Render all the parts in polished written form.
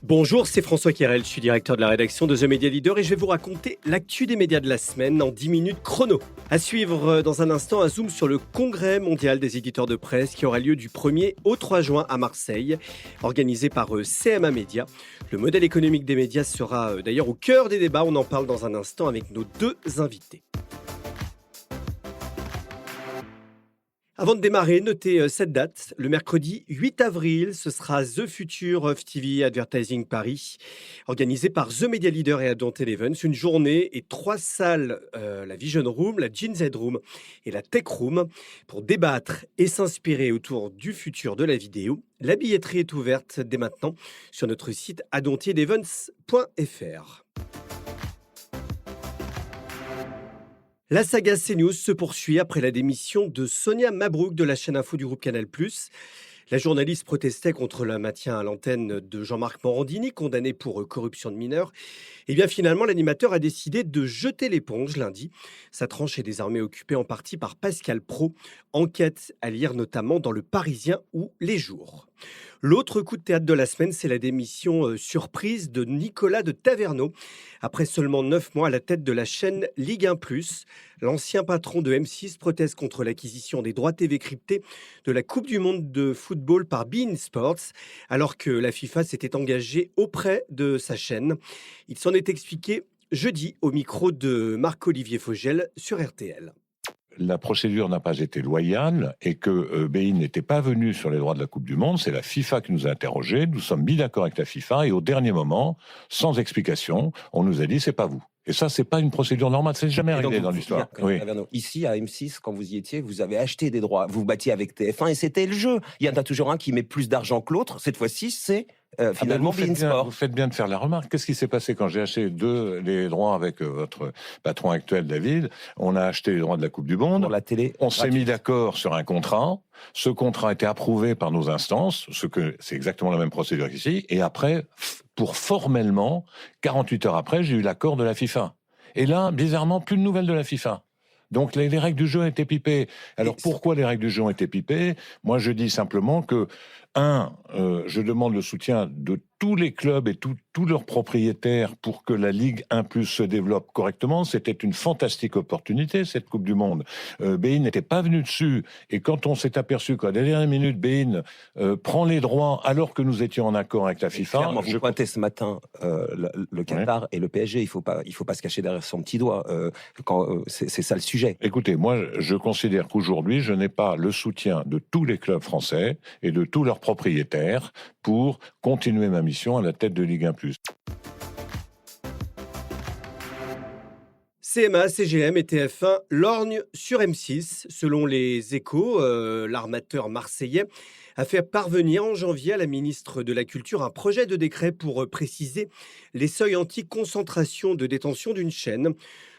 Bonjour, c'est François Quérel, je suis directeur de la rédaction de The Media Leader et je vais vous raconter l'actu des médias de la semaine en 10 minutes chrono. À suivre dans un instant un zoom sur le congrès mondial des éditeurs de presse qui aura lieu du 1er au 3 juin à Marseille, organisé par CMA Média. Le modèle économique des médias sera d'ailleurs au cœur des débats, on en parle dans un instant avec nos deux invités. Avant de démarrer, notez cette date. Le mercredi 8 avril, ce sera The Future of TV Advertising Paris, organisé par The Media Leader et Advent Eleven. Une journée et 3 salles, la Vision Room, la Gen Z Room et la Tech Room, pour débattre et s'inspirer autour du futur de la vidéo. La billetterie est ouverte dès maintenant sur notre site adventielevents.fr. La saga CNews se poursuit après la démission de Sonia Mabrouk de la chaîne info du groupe Canal+. La journaliste protestait contre le maintien à l'antenne de Jean-Marc Morandini, condamné pour corruption de mineurs. Et bien finalement, l'animateur a décidé de jeter l'éponge lundi. Sa tranche est désormais occupée en partie par Pascal Praud. Enquête à lire notamment dans Le Parisien ou Les Jours. L'autre coup de théâtre de la semaine, c'est la démission surprise de Nicolas de Taverneau. Après seulement 9 mois à la tête de la chaîne Ligue 1+, l'ancien patron de M6 proteste contre l'acquisition des droits TV cryptés de la Coupe du Monde de football par beIN Sports, alors que la FIFA s'était engagée auprès de sa chaîne. Il s'en est expliqué jeudi au micro de Marc-Olivier Fogel sur RTL. La procédure n'a pas été loyale et que beIN n'était pas venu sur les droits de la Coupe du Monde. C'est la FIFA qui nous a interrogés. Nous sommes mis d'accord avec la FIFA et au dernier moment, sans explication, on nous a dit c'est pas vous. Et ça, c'est pas une procédure normale. C'est jamais arrivé dans l'histoire. Oui. Ici, à M6, quand vous y étiez, vous avez acheté des droits. Vous vous battiez avec TF1 et c'était le jeu. Il y en a toujours un qui met plus d'argent que l'autre. Cette fois-ci, c'est finalement beIN Sport. Vous faites bien de faire la remarque. Qu'est-ce qui s'est passé quand j'ai acheté les droits avec votre patron actuel, David? On a acheté les droits de la Coupe du Monde. Pour la télé. On s'est mis d'accord sur un contrat. Ce contrat a été approuvé par nos instances, c'est exactement la même procédure qu'ici. Et après, pour formellement, 48 heures après, j'ai eu l'accord de la FIFA. Et là, bizarrement, plus de nouvelles de la FIFA. Donc les règles du jeu ont été pipées. Alors pourquoi les règles du jeu ont été pipées? Moi, je dis simplement que, je demande le soutien de tous les clubs et tous leurs propriétaires pour que la Ligue 1+ se développe correctement. C'était une fantastique opportunité, cette Coupe du Monde. beIN n'était pas venu dessus. Et quand on s'est aperçu qu'à la dernière minute, beIN prend les droits alors que nous étions en accord avec la FIFA... Clairement, vous pointez ce matin le Qatar et le PSG. Il faut pas se cacher derrière son petit doigt. C'est ça le sujet. Écoutez, moi, je considère qu'aujourd'hui, je n'ai pas le soutien de tous les clubs français et de tous leurs propriétaires pour continuer ma mission à la tête de Ligue 1+. CMA, CGM et TF1 lorgnent sur M6. Selon les Échos, l'armateur marseillais a fait parvenir en janvier à la ministre de la Culture un projet de décret pour préciser les seuils anti-concentration de détention d'une chaîne.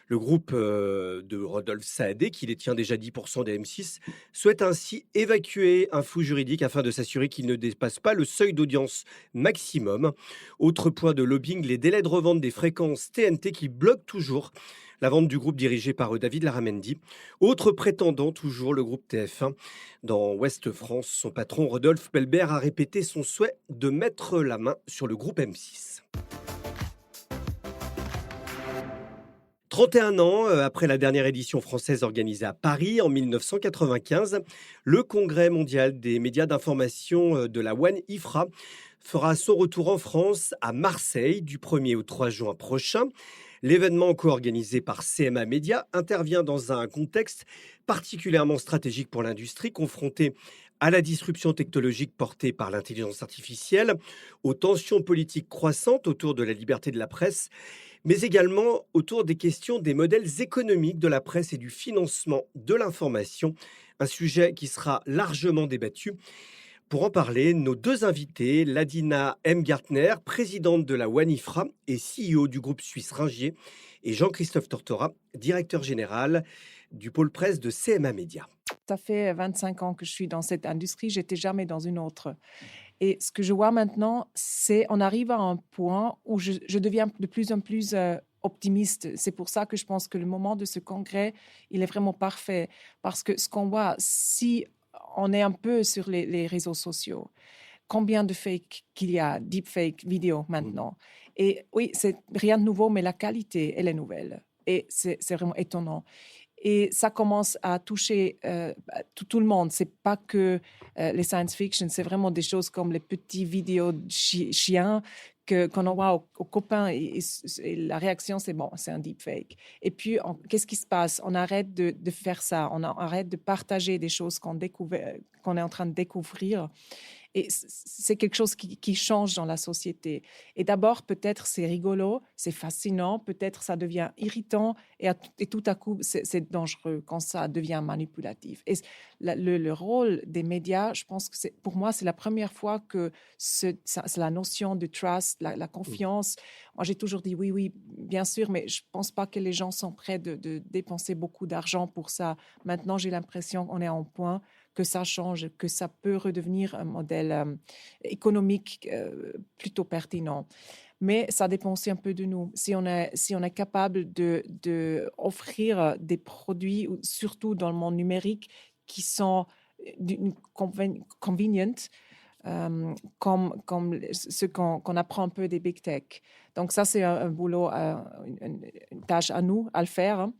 Le groupe de Rodolphe Saadé, qui détient déjà 10% des M6, souhaite ainsi évacuer un flou juridique afin de s'assurer qu'il ne dépasse pas le seuil d'audience maximum. Autre point de lobbying, les délais de revente des fréquences TNT qui bloquent toujours la vente du groupe dirigé par David Larramendi. Autre prétendant, toujours le groupe TF1. Dans Ouest France, son patron Rodolphe Pelbert a répété son souhait de mettre la main sur le groupe M6. 31 ans après la dernière édition française organisée à Paris en 1995, le Congrès mondial des médias d'information de la One IFRA fera son retour en France à Marseille du 1er au 3 juin prochain. L'événement co-organisé par CMA Média intervient dans un contexte particulièrement stratégique pour l'industrie, confrontée à la disruption technologique portée par l'intelligence artificielle, aux tensions politiques croissantes autour de la liberté de la presse, mais également autour des questions des modèles économiques de la presse et du financement de l'information, un sujet qui sera largement débattu. Pour en parler, nos deux invités, Ladina M. Gartner, présidente de la One IFRA et CEO du groupe suisse Ringier, et Jean-Christophe Tortora, directeur général du pôle presse de CMA Média. Ça fait 25 ans que je suis dans cette industrie, j'étais jamais dans une autre. Et ce que je vois maintenant, c'est on arrive à un point où je deviens de plus en plus optimiste. C'est pour ça que je pense que le moment de ce congrès, il est vraiment parfait. Parce que ce qu'on voit, si on est un peu sur les réseaux sociaux, combien de fake qu'il y a, deepfake vidéo maintenant. Et oui, c'est rien de nouveau, mais la qualité, elle est nouvelle. Et c'est vraiment étonnant. Et ça commence à toucher tout le monde. C'est pas que les science fiction, c'est vraiment des choses comme les petits vidéos de chiens qu'on envoie aux copains et la réaction, c'est bon, c'est un deepfake. Et puis, qu'est-ce qui se passe? On arrête de faire ça. On arrête de partager des choses qu'on est en train de découvrir. Et c'est quelque chose qui change dans la société. Et d'abord, peut-être c'est rigolo, c'est fascinant, peut-être ça devient irritant et tout à coup, c'est dangereux quand ça devient manipulatif. Et le rôle des médias, je pense que pour moi, c'est la première fois que c'est la notion de trust, la confiance. Moi, j'ai toujours dit oui, bien sûr, mais je ne pense pas que les gens sont prêts de dépenser beaucoup d'argent pour ça. Maintenant, j'ai l'impression qu'on est en point que ça change, que ça peut redevenir un modèle économique plutôt pertinent. Mais ça dépend aussi un peu de nous. Si on est capable de offrir des produits, surtout dans le monde numérique, qui sont convenient, comme ce qu'on apprend un peu des big tech. Donc ça, c'est un boulot, une tâche à nous à le faire. Hein.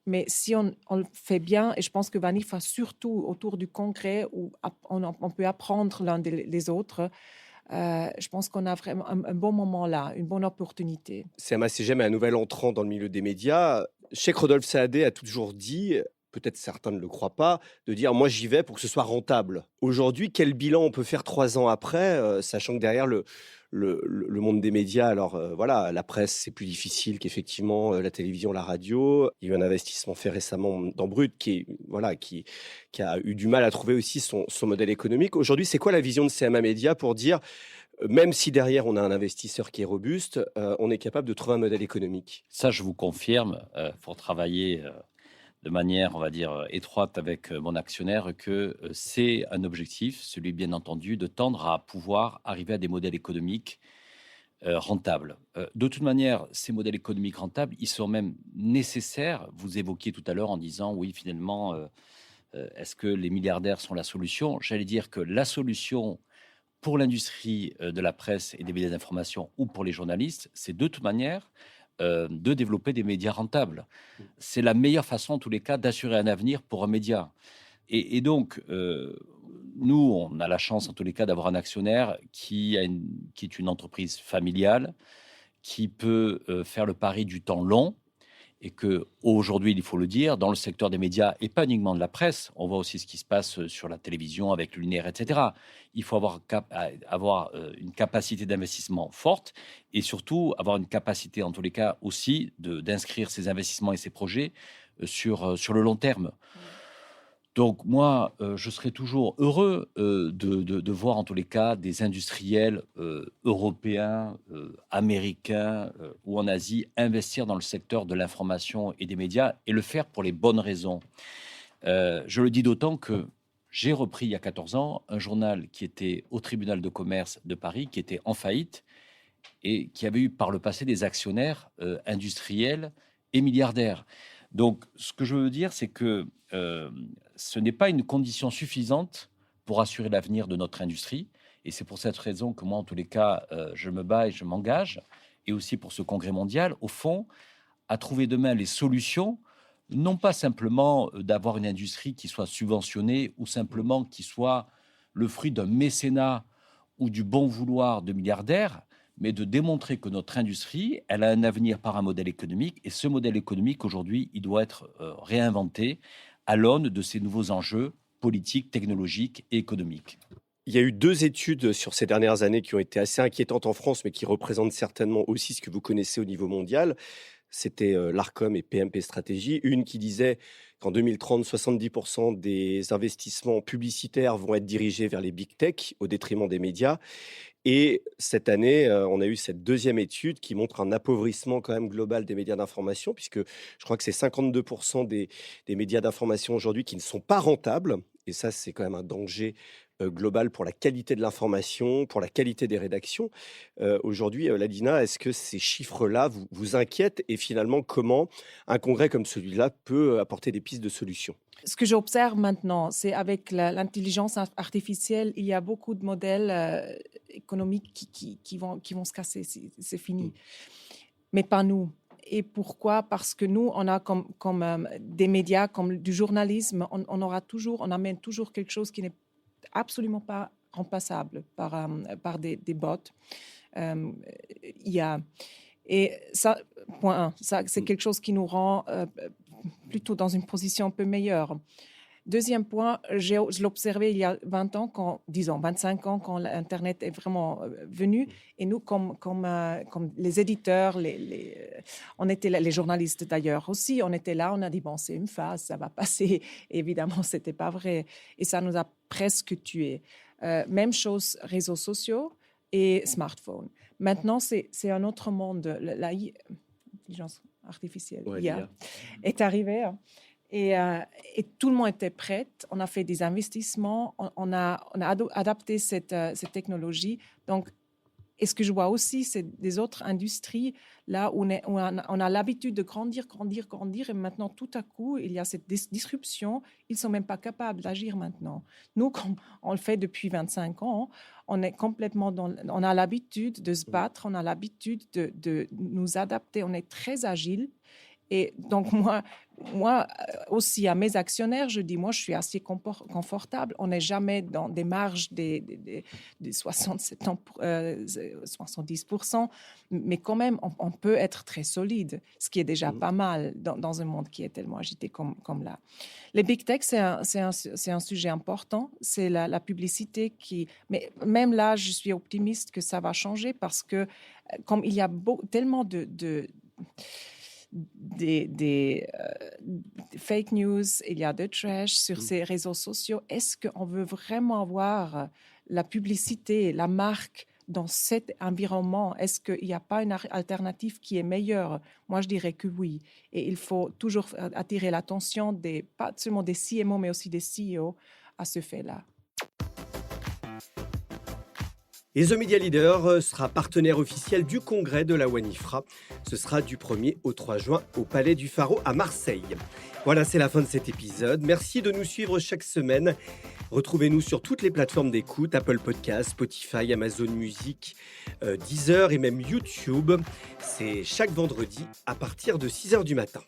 Mais si on le fait bien, et je pense que Vanif a surtout autour du concret où on peut apprendre l'un des autres, je pense qu'on a vraiment un bon moment là, une bonne opportunité. CMA CGM est un nouvel entrant dans le milieu des médias. Cheikh Rodolphe Saadé a toujours dit, peut-être certains ne le croient pas, de dire « moi j'y vais pour que ce soit rentable ». Aujourd'hui, quel bilan on peut faire 3 ans après, sachant que derrière le monde des médias, alors voilà, la presse c'est plus difficile qu'effectivement la télévision, la radio. Il y a eu un investissement fait récemment dans Brut qui a eu du mal à trouver aussi son modèle économique. Aujourd'hui, c'est quoi la vision de CMA Média pour dire, même si derrière on a un investisseur qui est robuste, on est capable de trouver un modèle économique? Ça, je vous confirme, pour travailler de manière, on va dire, étroite avec mon actionnaire, que c'est un objectif, celui bien entendu, de tendre à pouvoir arriver à des modèles économiques rentables. De toute manière, ces modèles économiques rentables, ils sont même nécessaires. Vous évoquiez tout à l'heure en disant, oui, finalement, est-ce que les milliardaires sont la solution? J'allais dire que la solution pour l'industrie de la presse et des médias d'information ou pour les journalistes, c'est de toute manière de développer des médias rentables. C'est la meilleure façon, en tous les cas, d'assurer un avenir pour un média. Et donc, nous, on a la chance, en tous les cas, d'avoir un actionnaire qui est une entreprise familiale, qui peut faire le pari du temps long, et qu'aujourd'hui, il faut le dire, dans le secteur des médias, et pas uniquement de la presse, on voit aussi ce qui se passe sur la télévision avec le linéaire, etc. Il faut avoir une capacité d'investissement forte et surtout avoir une capacité, en tous les cas, aussi d'inscrire ces investissements et ces projets sur le long terme. Donc moi, je serais toujours heureux de voir en tous les cas des industriels européens, américains ou en Asie investir dans le secteur de l'information et des médias et le faire pour les bonnes raisons. Je le dis d'autant que j'ai repris il y a 14 ans un journal qui était au tribunal de commerce de Paris, qui était en faillite et qui avait eu par le passé des actionnaires industriels et milliardaires. Donc, ce que je veux dire, c'est que ce n'est pas une condition suffisante pour assurer l'avenir de notre industrie. Et c'est pour cette raison que moi, en tous les cas, je me bats et je m'engage, et aussi pour ce congrès mondial, au fond, à trouver demain les solutions, non pas simplement d'avoir une industrie qui soit subventionnée ou simplement qui soit le fruit d'un mécénat ou du bon vouloir de milliardaires, mais de démontrer que notre industrie, elle a un avenir par un modèle économique. Et ce modèle économique, aujourd'hui, il doit être réinventé à l'aune de ces nouveaux enjeux politiques, technologiques et économiques. Il y a eu 2 études sur ces dernières années qui ont été assez inquiétantes en France, mais qui représentent certainement aussi ce que vous connaissez au niveau mondial. C'était l'Arcom et PMP Stratégie. Une qui disait qu'en 2030, 70% des investissements publicitaires vont être dirigés vers les big tech au détriment des médias. Et cette année, on a eu cette 2e étude qui montre un appauvrissement quand même global des médias d'information, puisque je crois que c'est 52% des médias d'information aujourd'hui qui ne sont pas rentables. Et ça, c'est quand même un danger global pour la qualité de l'information, pour la qualité des rédactions. Aujourd'hui, Ladina, est-ce que ces chiffres-là vous inquiètent? Et finalement, comment un congrès comme celui-là peut apporter des pistes de solutions? Ce que j'observe maintenant, c'est avec l'intelligence artificielle, il y a beaucoup de modèles économiques qui vont se casser, c'est fini. Mais pas nous. Et pourquoi? Parce que nous, on a comme des médias, comme du journalisme, on amène toujours quelque chose qui n'est absolument pas remplaçable par des bots. Et ça, point 1, ça, c'est quelque chose qui nous rend plutôt dans une position un peu meilleure. Deuxième point, je l'observais il y a 20 ans, 25 ans, quand l'Internet est vraiment venu. Et nous, comme les éditeurs, on était là, les journalistes d'ailleurs aussi, on était là, on a dit, bon, c'est une phase, ça va passer. Et évidemment, ce n'était pas vrai. Et ça nous a presque tués. Même chose, réseaux sociaux et smartphones. Maintenant, c'est un autre monde. L'intelligence artificielle, IA, est arrivée. Et tout le monde était prêt. On a fait des investissements. On a adapté cette technologie. Donc, et ce que je vois aussi, c'est des autres industries là où on a l'habitude de grandir. Et maintenant, tout à coup, il y a cette disruption. Ils ne sont même pas capables d'agir maintenant. Nous, comme on le fait depuis 25 ans, on est complètement on a l'habitude de se battre. On a l'habitude de nous adapter. On est très agile. Et donc, moi aussi, à mes actionnaires, je dis, moi, je suis assez confortable. On n'est jamais dans des marges des 70%, mais quand même, on peut être très solide, ce qui est déjà pas mal dans un monde qui est tellement agité comme là. Les big tech, c'est un sujet important. C'est la publicité mais même là, je suis optimiste que ça va changer parce que comme il y a tellement des fake news, il y a de trash sur ces réseaux sociaux. Est-ce qu'on veut vraiment avoir la publicité, la marque dans cet environnement? Est-ce qu'il n'y a pas une alternative qui est meilleure? Moi, je dirais que oui. Et il faut toujours attirer l'attention pas seulement des CMO, mais aussi des CEO à ce fait-là. Et The Media Leader sera partenaire officiel du congrès de la ONE-IFRA. Ce sera du 1er au 3 juin au Palais du Pharo à Marseille. Voilà, c'est la fin de cet épisode. Merci de nous suivre chaque semaine. Retrouvez-nous sur toutes les plateformes d'écoute, Apple Podcasts, Spotify, Amazon Music, Deezer et même YouTube. C'est chaque vendredi à partir de 6h du matin.